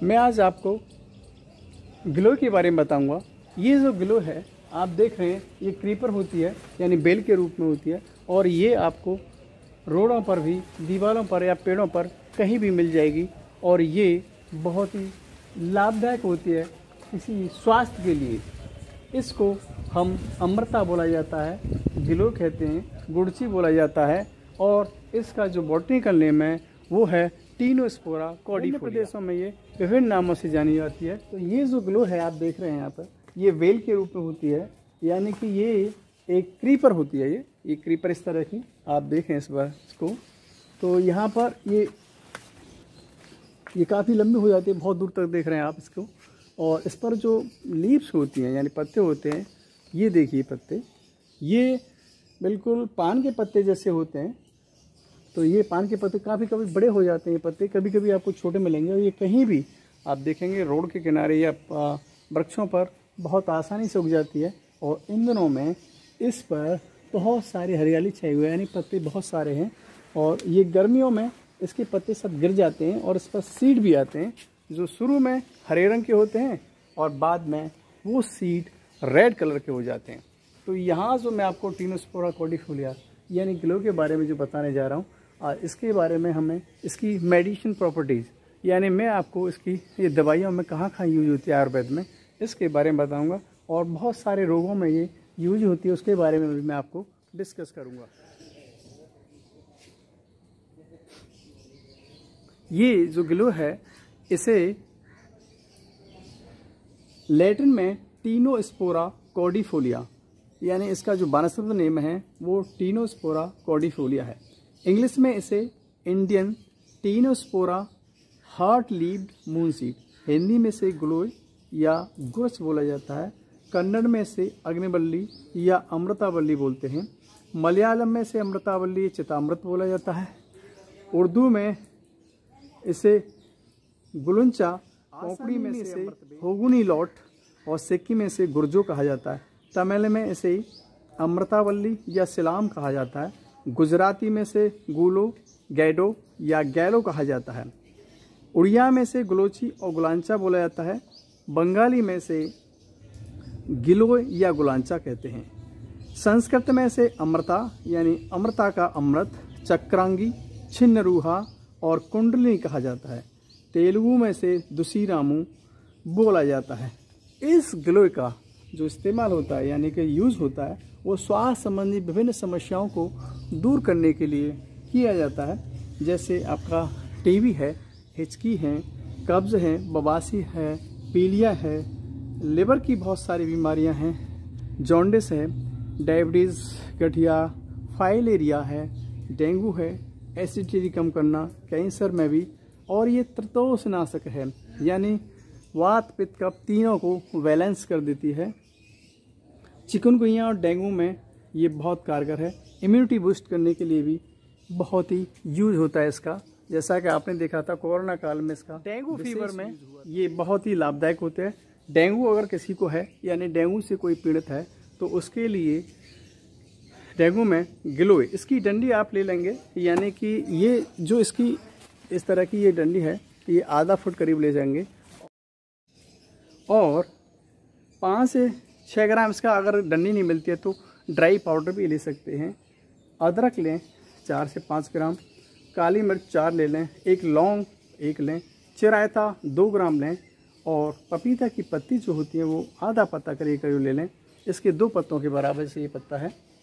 मैं आज आपको ग्लो के बारे में बताऊंगा। ये जो ग्लो है आप देख रहे हैं, ये क्रीपर होती है यानी बेल के रूप में होती है, और ये आपको रोडों पर भी, दीवारों पर या पेड़ों पर कहीं भी मिल जाएगी। और ये बहुत ही लाभदायक होती है किसी स्वास्थ्य के लिए। इसको हम अमृता बोला जाता है, ग्लो कहते हैं, गुड़ची बोला जाता है, और इसका जो बॉटनिकल नेम है वो है टीनोस्पोरा कॉर्डिफोलिया। प्रदेशों में ये विभिन्न नामों से जानी जाती है। तो ये जो ग्लो है आप देख रहे हैं यहाँ पर, ये वेल के रूप में होती है, यानी कि ये एक क्रीपर होती है। ये क्रीपर इस तरह की आप देखें इस बार इसको, तो यहाँ पर ये काफ़ी लंबी हो जाती है, बहुत दूर तक देख रहे हैं आप इसको। और इस पर जो लीव्स होती हैं यानी पत्ते होते हैं, ये देखिए पत्ते, ये बिल्कुल पान के पत्ते जैसे होते हैं। तो ये पान के पत्ते काफ़ी कभी बड़े हो जाते हैं, ये पत्ते कभी कभी आपको छोटे मिलेंगे। और ये कहीं भी आप देखेंगे रोड के किनारे या वृक्षों पर बहुत आसानी से उग जाती है। और इन दिनों में इस पर बहुत सारी हरियाली छाई हुई है, यानी पत्ते बहुत सारे हैं। और ये गर्मियों में इसके पत्ते सब गिर जाते हैं और इस पर सीड भी आते हैं, जो शुरू में हरे रंग के होते हैं और बाद में वो सीड रेड कलर के हो जाते हैं। तो यहाँ जो मैं आपको टीनोस्पोरा कॉर्डिफोलिया यानी ग्लो के बारे में जो बताने जा रहा हूँ, इसके बारे में हमें इसकी मेडिसिन प्रॉपर्टीज़, यानी मैं आपको इसकी ये दवाइयों में कहाँ यूज होती है आयुर्वेद में, इसके बारे में बताऊँगा। और बहुत सारे रोगों में ये यूज होती है, उसके बारे में भी मैं आपको डिस्कस करूँगा। ये जो ग्लो है इसे लैटिन में टीनोस्पोरा कॉर्डिफोलिया, यानी इसका जो वानस्पतिक नेम है वो टीनोस्पोरा कॉर्डिफोलिया है। इंग्लिश में इसे Indian Tinospora heart leaved moonseed, Hindi में से ग्लो या गुरच बोला जाता है, कन्नड़ में से अग्निवल्ली या अमृतावल्ली बोलते हैं, मलयालम में से अमृतावल्ली चितामृत बोला जाता है, उर्दू में इसे गुलुंचा, कोंकणी में से होगुनी लॉट और सिक्किम में से गुर्जो कहा जाता है, तमिल में इसे अमृतावल्ली या सिलाम कहा जाता है, गुजराती में से गुलो, गैडो या गैलो कहा जाता है, उड़िया में से गुलोची और गुलांचा बोला जाता है, बंगाली में से गिलो या गुलांचा कहते हैं, संस्कृत में से अमृता यानी अमृता का अमृत, चक्रांगी, छिन्नरूहा और कुंडलिनी कहा जाता है, तेलुगु में से दुसीरामू बोला जाता है। इस ग्लो का जो इस्तेमाल होता है यानी कि यूज़ होता है वो स्वास्थ्य संबंधी विभिन्न समस्याओं को दूर करने के लिए किया जाता है। जैसे आपका टीबी है, हिचकी है, कब्ज़ है, बवासीर है, पीलिया है, लिवर की बहुत सारी बीमारियां हैं, जॉन्डिस है, डायबिटीज़, गठिया, फाइलेरिया है, डेंगू है, एसिडिटी कम करना, कैंसर में भी, और ये त्रतोषनाशक है यानी वात पित्त कफ तीनों को बैलेंस कर देती है। चिकनगुनिया और डेंगू में ये बहुत कारगर है। इम्यूनिटी बूस्ट करने के लिए भी बहुत ही यूज होता है इसका, जैसा कि आपने देखा था कोरोना काल में इसका डेंगू फीवर में ये बहुत ही लाभदायक होते हैं। डेंगू अगर किसी को है यानी डेंगू से कोई पीड़ित है तो उसके लिए डेंगू में गिलोय, इसकी डंडी आप ले लेंगे, यानी कि ये जो इसकी इस तरह की ये डंडी है, ये आधा फुट करीब ले जाएंगे, और 5 से 6 ग्राम इसका, अगर डंडी नहीं मिलती है तो ड्राई पाउडर भी ले सकते हैं। अदरक लें 4 से 5 ग्राम, काली मिर्च 4 ले लें, एक लौंग 1 लें, चिरायता 2 ग्राम लें, और पपीता की पत्ती जो होती है वो आधा पत्ता करीब ले लें, इसके 2 पत्तों के बराबर से ये पत्ता है।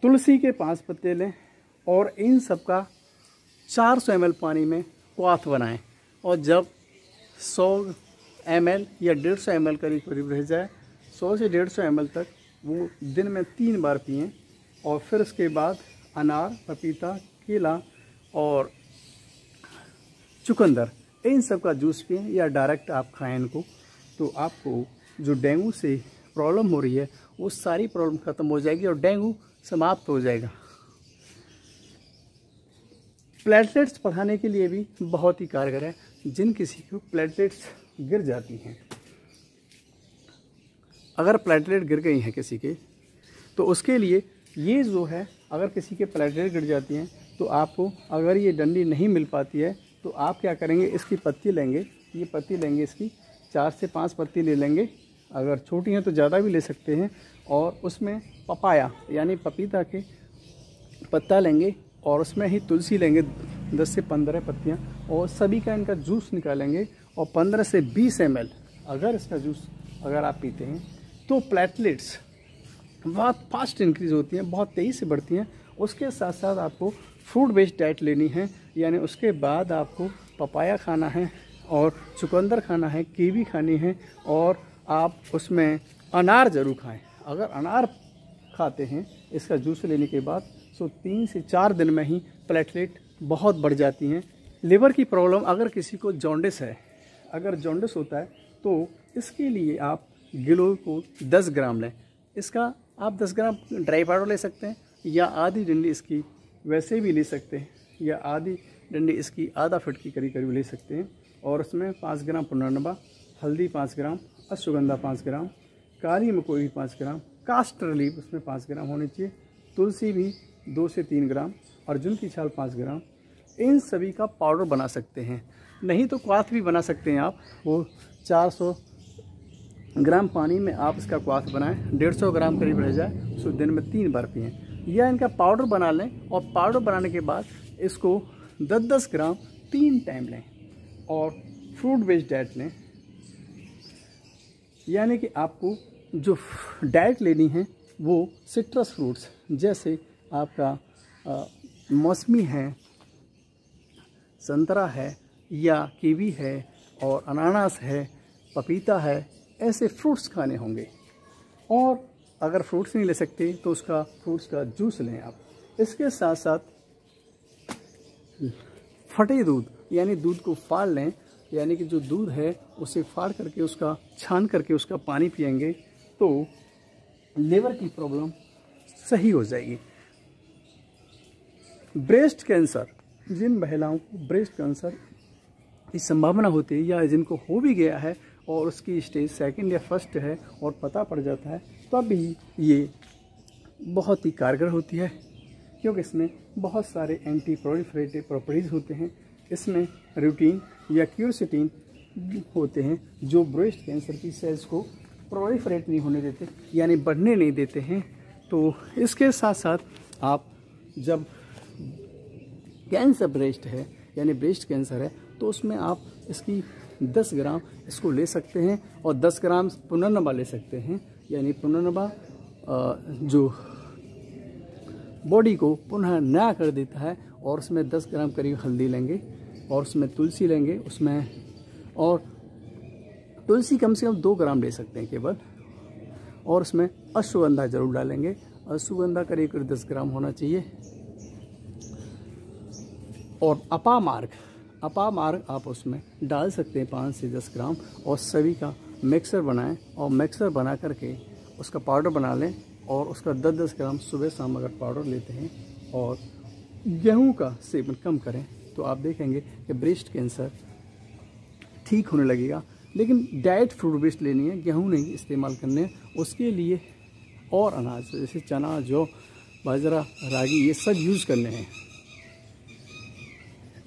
तुलसी के 5 पत्ते लें और इन सब का 400 ml पानी में क्वाथ बनाएं, और जब 100 ml या 150 ml करीब रह जाए, 100 से 150 ml तक वो दिन में 3 बार पिएं। और फिर उसके बाद अनार, पपीता, केला और चुकंदर, इन सब का जूस पिएं या डायरेक्ट आप खाएं इनको, तो आपको जो डेंगू से प्रॉब्लम हो रही है वो सारी प्रॉब्लम ख़त्म हो जाएगी और डेंगू समाप्त हो जाएगा। प्लेटलेट्स बढ़ाने के लिए भी बहुत ही कारगर है। जिन किसी को प्लेटलेट्स गिर जाती हैं, अगर प्लेटलेट गिर गई हैं किसी के, तो उसके लिए ये जो है, अगर किसी के प्लेटलेट गिर जाती हैं तो आपको, अगर ये डंडी नहीं मिल पाती है तो आप क्या करेंगे, इसकी पत्ती लेंगे, ये पत्ती लेंगे, इसकी 4 से 5 पत्ती ले लेंगे, अगर छोटी हैं तो ज़्यादा भी ले सकते हैं। और उसमें पपाया यानी पपीता के पत्ता लेंगे और उसमें ही तुलसी लेंगे 10 से 15 पत्तियाँ, और सभी का इनका जूस निकालेंगे और 15 से 20 ml अगर इसका जूस अगर आप पीते हैं तो प्लेटलेट्स बहुत फास्ट इंक्रीज़ होती हैं, बहुत तेज़ी से बढ़ती हैं। उसके साथ साथ आपको फ्रूट बेस्ड डाइट लेनी है, यानी उसके बाद आपको पपाया खाना है और चुकंदर खाना है, कीवी खानी है, और आप उसमें अनार ज़रूर खाएं। अगर अनार खाते हैं इसका जूस लेने के बाद तो 3 से 4 दिन में ही प्लेटलेट बहुत बढ़ जाती हैं। लिवर की प्रॉब्लम, अगर किसी को जॉन्डिस है, अगर जॉन्डिस होता है तो इसके लिए आप गिलोय को 10 ग्राम लें। इसका आप 10 ग्राम ड्राई पाउडर ले सकते हैं, या आधी डंडी इसकी वैसे भी ले सकते हैं, या आधी डंडी इसकी आधा फुट की करीब ले सकते हैं। और उसमें 5 ग्राम पुनर्नबा, हल्दी 5 ग्राम, अश्वगंधा 5 ग्राम, काली मकोई 5 ग्राम, कास्टर लीफ उसमें 5 ग्राम होनी चाहिए, तुलसी भी 2 से 3 ग्राम, अर्जुन की छाल 5 ग्राम। इन सभी का पाउडर बना सकते हैं, नहीं तो क्वाथ भी बना सकते हैं आप। वो 400 ग्राम पानी में आप इसका क्वाथ बनाएं, 150 ग्राम करीब रह जाए, उसको दिन में 3 बार पिएँ, या इनका पाउडर बना लें। और पाउडर बनाने के बाद इसको 10-10 ग्राम 3 टाइम लें और फ्रूट बेस्ड डाइट लें। यानी कि आपको जो डाइट लेनी है वो सिट्रस फ्रूट्स, जैसे आपका मौसमी है, संतरा है, या कीवी है, और अनानास है, पपीता है, ऐसे फ्रूट्स खाने होंगे। और अगर फ्रूट्स नहीं ले सकते तो उसका फ्रूट्स का जूस लें आप। इसके साथ साथ फटे दूध, यानी दूध को फाड़ लें, यानी कि जो दूध है उसे फाड़ करके उसका छान करके उसका पानी पिएंगे तो लिवर की प्रॉब्लम सही हो जाएगी। ब्रेस्ट कैंसर, जिन महिलाओं को ब्रेस्ट कैंसर की संभावना होती है, या जिनको हो भी गया है और उसकी स्टेज 2nd या 1st है और पता पड़ जाता है, तब भी ये बहुत ही कारगर होती है, क्योंकि इसमें बहुत सारे एंटी प्रोलिफरेटिव प्रॉपर्टीज़ होते हैं। इसमें रूटीन या क्यूरसिटीन होते हैं जो ब्रेस्ट कैंसर की सेल्स को प्रोलिफरेट नहीं होने देते, यानी बढ़ने नहीं देते हैं। तो इसके साथ साथ आप जब कैंसर ब्रेस्ट है, यानी ब्रेस्ट कैंसर है, तो उसमें आप इसकी 10 ग्राम इसको ले सकते हैं, और 10 ग्राम पुनर्नबा ले सकते हैं। यानी पुनर्नबा जो बॉडी को पुनः नया कर देता है, और उसमें 10 ग्राम करीब हल्दी लेंगे, और उसमें तुलसी लेंगे उसमें, और तुलसी कम से कम 2 ग्राम ले सकते हैं केवल, और उसमें अश्वगंधा जरूर डालेंगे। अश्वगंधा करीब 10 ग्राम होना चाहिए। और अपामार्ग आप उसमें डाल सकते हैं 5 से 10 ग्राम, और सभी का मिक्सर बनाएं, और मिक्सर बना करके उसका पाउडर बना लें, और उसका 10-10 ग्राम सुबह शाम अगर पाउडर लेते हैं और गेहूं का सेवन कम करें, तो आप देखेंगे कि ब्रेस्ट कैंसर ठीक होने लगेगा। लेकिन डाइट फ्रूट बेस्ड लेनी है, गेहूं नहीं इस्तेमाल करने हैं। उसके लिए और अनाज जैसे चना, जौ, बाजरा, रागी, ये सब यूज़ करने हैं।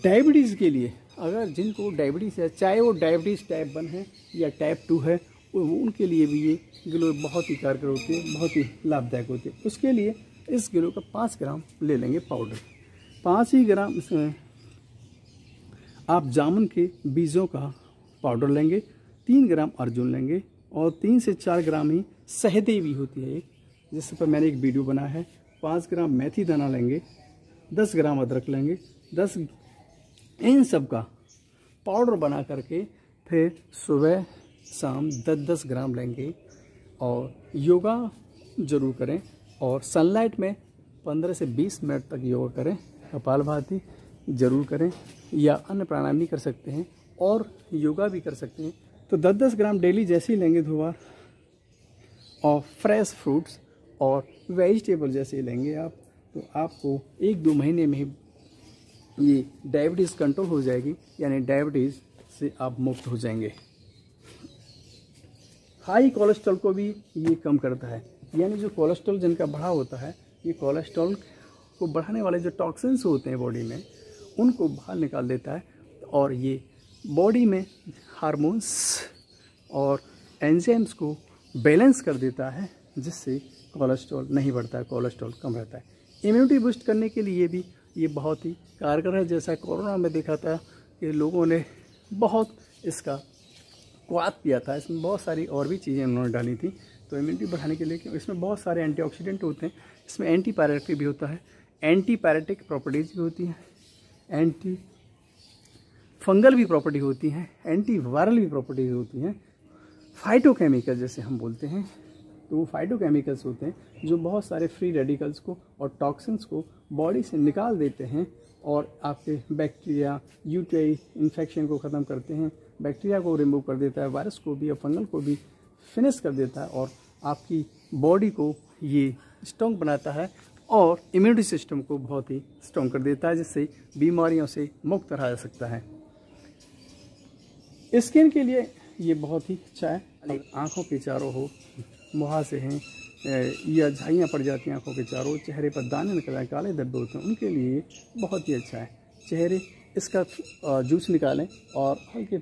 डायबिटीज़ के लिए, अगर जिनको डायबिटीज़ है, चाहे वो डायबिटीज़ टाइप 1 है या टाइप 2 है, उनके लिए भी ये गिलोय बहुत ही कारगर होती है, बहुत ही लाभदायक होती है। उसके लिए इस गिलोय का 5 ग्राम ले लेंगे पाउडर। 5 ही ग्राम इसमें आप जामुन के बीजों का पाउडर लेंगे, 3 ग्राम अर्जुन लेंगे, और 3 से 4 ग्राम ही शहदी भी होती है एक, जिस पर मैंने एक वीडियो बनाया है। 5 ग्राम मेथी दाना लेंगे, 10 ग्राम अदरक लेंगे, 10 इन सब का पाउडर बना करके फिर सुबह शाम 10-10 ग्राम लेंगे। और योगा ज़रूर करें, और सनलाइट में 15 से 20 मिनट तक योगा करें। कपालभाति ज़रूर करें, या अन्य प्राणायाम भी कर सकते हैं, और योगा भी कर सकते हैं। तो 10-10 ग्राम डेली जैसे ही लेंगे 2 बार, और फ्रेश फ्रूट्स और वेजिटेबल जैसे ही लेंगे आप, तो आपको 1-2 महीने में ही ये डायबिटीज़ कंट्रोल हो जाएगी, यानी डायबिटीज़ से आप मुक्त हो जाएंगे। हाई कोलेस्ट्रॉल को भी ये कम करता है, यानी जो कोलेस्ट्रॉल जिनका बढ़ा होता है, ये कोलेस्ट्रॉल को बढ़ाने वाले जो टॉक्सिन्स होते हैं बॉडी में, उनको बाहर निकाल देता है। और ये बॉडी में हार्मोन्स और एंजाइम्स को बैलेंस कर देता है, जिससे कोलेस्ट्रॉल नहीं बढ़ता है, कोलेस्ट्रॉल कम रहता है। इम्यूनिटी बूस्ट करने के लिए भी ये बहुत ही कारगर है। जैसा कोरोना में देखा था कि लोगों ने बहुत इसका स्वाद पिया था, इसमें बहुत सारी और भी चीज़ें उन्होंने डाली थी तो इम्यूनिटी बढ़ाने के लिए, कि इसमें बहुत सारे एंटीऑक्सीडेंट होते हैं, इसमें एंटीपायरेटिक भी होता है, एंटीपायरेटिक प्रॉपर्टीज़ भी होती हैं, एंटी फंगल भी प्रॉपर्टी होती हैं, एंटी वायरल भी प्रॉपर्टीज होती हैं, फाइटोकेमिकल जैसे हम बोलते हैं, तो वो फाइटोकेमिकल्स होते हैं जो बहुत सारे फ्री रेडिकल्स को और टॉक्सिन्स को बॉडी से निकाल देते हैं और आपके बैक्टीरिया यूटीआई इन्फेक्शन को ख़त्म करते हैं, बैक्टीरिया को रिमूव कर देता है, वायरस को भी और फंगल को भी फिनिश कर देता है और आपकी बॉडी को ये स्ट्रॉन्ग बनाता है और इम्यूनिटी सिस्टम को बहुत ही स्ट्रॉन्ग कर देता है, जिससे बीमारियों से मुक्त रहा जा सकता है। स्किन के लिए ये बहुत ही अच्छा है। आँखों के चारों हो मुहासे हैं या झाइयाँ पड़ जाती हैं आँखों के चारों, चेहरे पर दाने निकल आए, काले धब्बे होते हैं, उनके लिए बहुत ही अच्छा है। चेहरे इसका जूस निकालें और हल्के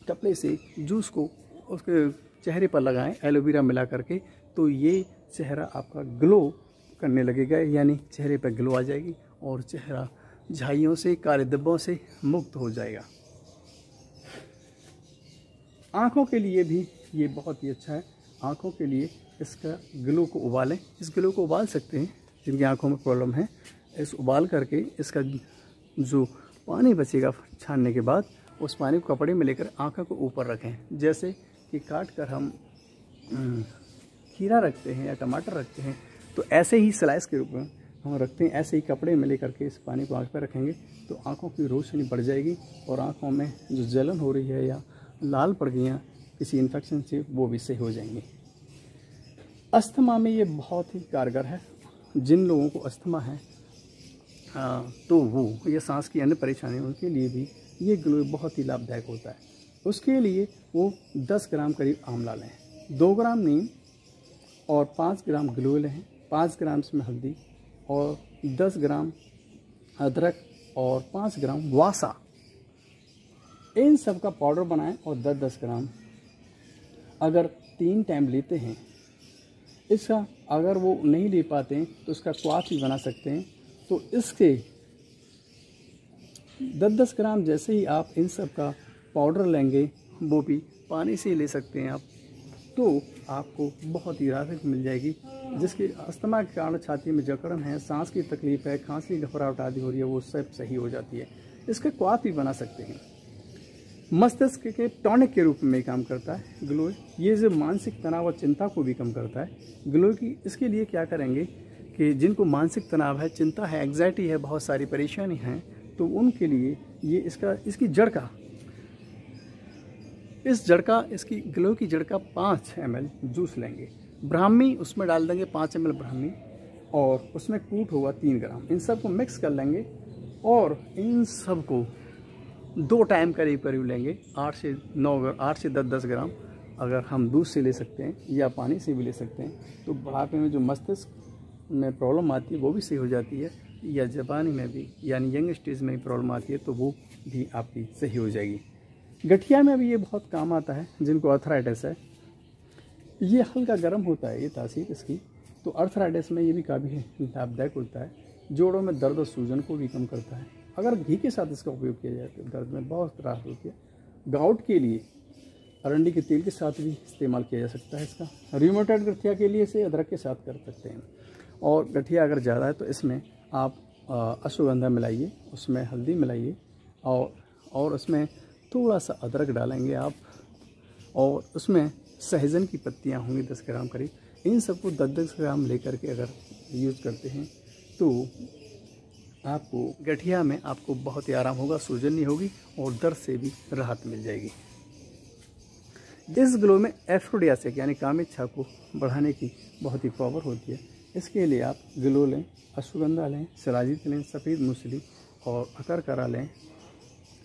कपड़े से जूस को उसके चेहरे पर लगाएं एलोवेरा मिला करके, तो ये चेहरा आपका ग्लो करने लगेगा, यानी चेहरे पर ग्लो आ जाएगी और चेहरा झाइयों से काले धब्बों से मुक्त हो जाएगा। आँखों के लिए भी ये बहुत ही अच्छा है। आँखों के लिए इसका ग्लो को उबालें, इस ग्लो को उबाल सकते हैं जिनकी आँखों में प्रॉब्लम है। इस उबाल करके इसका जो पानी बचेगा छानने के बाद, उस पानी को कपड़े में लेकर आँखों को ऊपर रखें, जैसे कि काट कर हम खीरा रखते हैं या टमाटर रखते हैं, तो ऐसे ही स्लाइस के रूप में हम रखते हैं। ऐसे ही कपड़े में लेकर के इस पानी को आँख पर रखेंगे तो आँखों की रोशनी बढ़ जाएगी और आँखों में जो जलन हो रही है या लाल पड़ गई हैं किसी इन्फेक्शन से, वो भी सही हो जाएंगे। अस्थमा में ये बहुत ही कारगर है। जिन लोगों को अस्थमा है तो वो या सांस की अन्य परेशानी, उनके लिए भी ये ग्लो बहुत ही लाभदायक होता है। उसके लिए वो 10 ग्राम करीब आंवला लें, 2 ग्राम नीम और 5 ग्राम ग्लो लें, 5 ग्राम इसमें हल्दी और 10 ग्राम अदरक और 5 ग्राम वासा, इन सब का पाउडर बनाएं और 10-10 ग्राम अगर 3 टाइम लेते हैं। इसका अगर वो नहीं ले पाते हैं तो इसका क्वाथ भी बना सकते हैं। तो इसके 10-10 ग्राम जैसे ही आप इन सब का पाउडर लेंगे, वो भी पानी से ले सकते हैं आप, तो आपको बहुत ही राहत मिल जाएगी। जिसके अस्थमा के कारण छाती में जकड़न है, सांस की तकलीफ है, खांसी घबराहट आदि हो रही है, वो सब सही हो जाती है। इसका क्वाथ भी बना सकते हैं। मस्तिष्क के टॉनिक के रूप में काम करता है ग्लो। ये जो मानसिक तनाव और चिंता को भी कम करता है ग्लो की। इसके लिए क्या करेंगे कि जिनको मानसिक तनाव है, चिंता है, एग्जाइटी है, बहुत सारी परेशानी हैं, तो उनके लिए ये इसकी जड़ का इसकी ग्लो की जड़ का 5 ml जूस लेंगे। ब्राह्मी उसमें डाल देंगे 5 ml ब्राह्मी, और उसमें कूट होगा 3 ग्राम। इन सब को मिक्स कर लेंगे और इन सब को 2 टाइम करीब करीब लेंगे। 8 से 10 ग्राम अगर हम दूध से ले सकते हैं या पानी से भी ले सकते हैं, तो बुढ़ापे में जो मस्तिष्क में प्रॉब्लम आती है वो भी सही हो जाती है, या जवानी में भी यानी यंग स्टेज में प्रॉब्लम आती है तो वो भी आपकी सही हो जाएगी। गठिया में भी ये बहुत काम आता है। जिनको अर्थराइटिस है, ये हल्का गर्म होता है ये तासीर इसकी, तो अर्थराइटिस में ये भी काफ़ी लाभदायक होता है। जोड़ों में दर्द और सूजन को भी कम करता है। अगर घी के साथ इसका उपयोग किया जाए तो दर्द में बहुत राहत होती है। गाउट के लिए अरंडी के तेल के साथ भी इस्तेमाल किया जा सकता है इसका। रूमेटॉइड गठिया के लिए इसे अदरक के साथ कर सकते हैं। और गठिया अगर ज़्यादा है तो इसमें आप अश्वगंधा मिलाइए, उसमें हल्दी मिलाइए और उसमें थोड़ा सा अदरक डालेंगे आप, और उसमें सहजन की पत्तियाँ होंगी 10 ग्राम करीब। इन सबको 10-10 ग्राम लेकर के अगर यूज़ करते हैं तो आपको गठिया में आपको बहुत ही आराम होगा, सूजन नहीं होगी और दर्द से भी राहत मिल जाएगी। इस ग्लो में एफ्रोडियासिक यानी कामिच्छा को बढ़ाने की बहुत ही पावर होती है। इसके लिए आप ग्लो लें, अश्वगंधा लें, शिलाजीत लें, सफ़ेद मूसली और अकरकरा लें।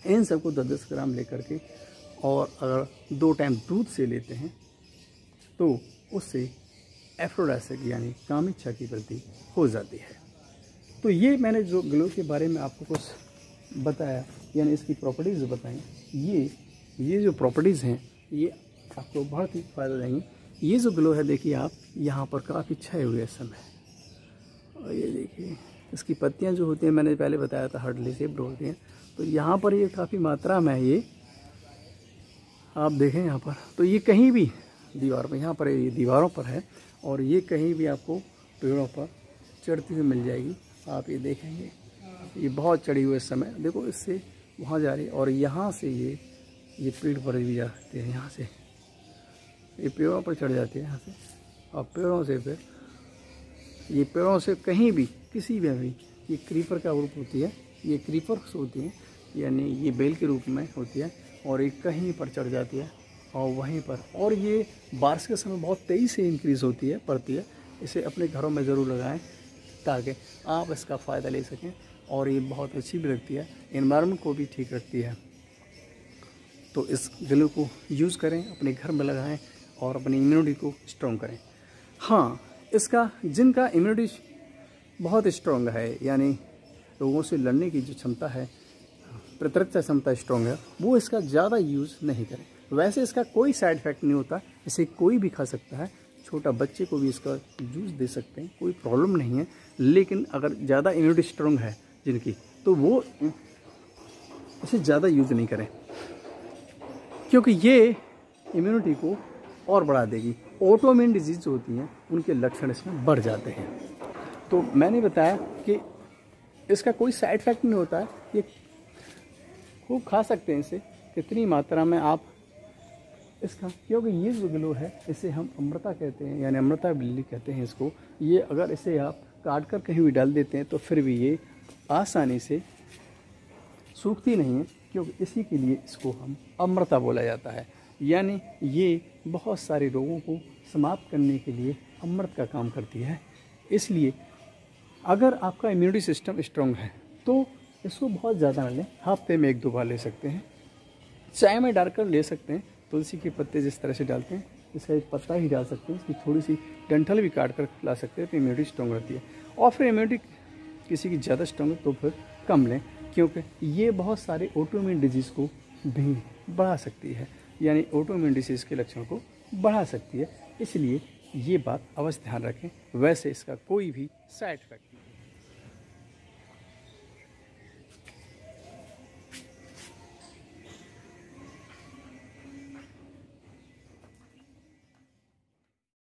इन सबको 10-10 ग्राम लेकर के, और अगर 2 टाइम दूध से लेते हैं तो उससे एफ्रोडियासिक यानी कामिच्छा की वृद्धि हो जाती है। तो ये मैंने जो ग्लो के बारे में आपको कुछ बताया, यानी इसकी प्रॉपर्टीज़ बताई, ये जो प्रॉपर्टीज़ हैं ये आपको बहुत ही फ़ायदा देंगी। ये जो ग्लो है देखिए आप यहाँ पर काफ़ी छाए हुए इस समय, और ये देखिए इसकी पत्तियाँ जो होती हैं मैंने पहले बताया था हार्डली शेप्ड होती हैं, तो यहाँ पर ये काफ़ी मात्रा में है, ये आप देखें यहाँ पर, तो ये कहीं भी दीवार पर, यहाँ पर ये दीवारों पर है और ये कहीं भी आपको पेड़ों पर चढ़ती हुई मिल जाएगी। आप ये देखेंगे ये बहुत चढ़ी हुई इस समय, देखो इससे वहाँ जा रही है और यहाँ से ये पेड़ पर भी जा सकते हैं, यहाँ से ये पेड़ों पर चढ़ जाती है यहाँ से, और पेड़ों से फिर ये पेड़ों से कहीं भी किसी में भी ये क्रीपर का रूप होती है, ये क्रीपर्स होती हैं, यानी ये बेल के रूप में होती है और ये कहीं पर चढ़ जाती है और वहीं पर, और ये बारिश के समय बहुत तेज़ी से इंक्रीज़ होती है, बढ़ती है। इसे अपने घरों में ज़रूर लगाएं ताकि आप इसका फ़ायदा ले सकें, और ये बहुत अच्छी भी लगती है, एनवायरनमेंट को भी ठीक रखती है। तो इस ग्लो को यूज़ करें, अपने घर में लगाएं और अपनी इम्यूनिटी को स्ट्रॉन्ग करें। हाँ, इसका जिनका इम्यूनिटी बहुत स्ट्रॉन्ग है, यानी लोगों से लड़ने की जो क्षमता है, प्रतिरक्षा क्षमता स्ट्रॉन्ग है, वो इसका ज़्यादा यूज़ नहीं करें। वैसे इसका कोई साइड इफ़ेक्ट नहीं होता, इसे कोई भी खा सकता है, छोटा बच्चे को भी इसका जूस दे सकते हैं, कोई प्रॉब्लम नहीं है। लेकिन अगर ज़्यादा इम्यूनिटी स्ट्रॉन्ग है जिनकी, तो वो इसे ज़्यादा यूज़ नहीं करें, क्योंकि ये इम्यूनिटी को और बढ़ा देगी। ऑटोइम्यून डिजीज़ जो होती हैं उनके लक्षण इसमें बढ़ जाते हैं। तो मैंने बताया कि इसका कोई साइड इफ़ेक्ट नहीं होता है, ये खूब खा सकते हैं इसे, कितनी मात्रा में आप इसका, क्योंकि ये जो ग्लो है इसे हम अमृता कहते हैं, यानी अमृता बिल्ली कहते हैं इसको। ये अगर इसे आप काट कर कहीं भी डाल देते हैं तो फिर भी ये आसानी से सूखती नहीं है, क्योंकि इसी के लिए इसको हम अमृता बोला जाता है। यानी ये बहुत सारे रोगों को समाप्त करने के लिए अमृत का काम करती है। इसलिए अगर आपका इम्यूनिटी सिस्टम स्ट्रॉन्ग है तो इसको बहुत ज़्यादा ना लें, हफ्ते में 1-2 बार ले सकते हैं, चाय में डालकर ले सकते हैं। तुलसी के पत्ते जिस तरह से डालते हैं, इसका एक पत्ता ही डाल सकते हैं, इसकी थोड़ी सी डंठल भी काट कर ला सकते हैं, तो इम्यूनिटी स्ट्रॉन्ग रहती है। और फिर इम्यूनिटी किसी की ज़्यादा स्ट्रॉन्ग है तो फिर कम लें, क्योंकि ये बहुत सारे ऑटोइम्यून डिजीज़ को भी बढ़ा सकती है, यानी ऑटोइम्यून डिजीज़ के लक्षण को बढ़ा सकती है। इसलिए ये बात अवश्य ध्यान रखें। वैसे इसका कोई भी साइड इफेक्ट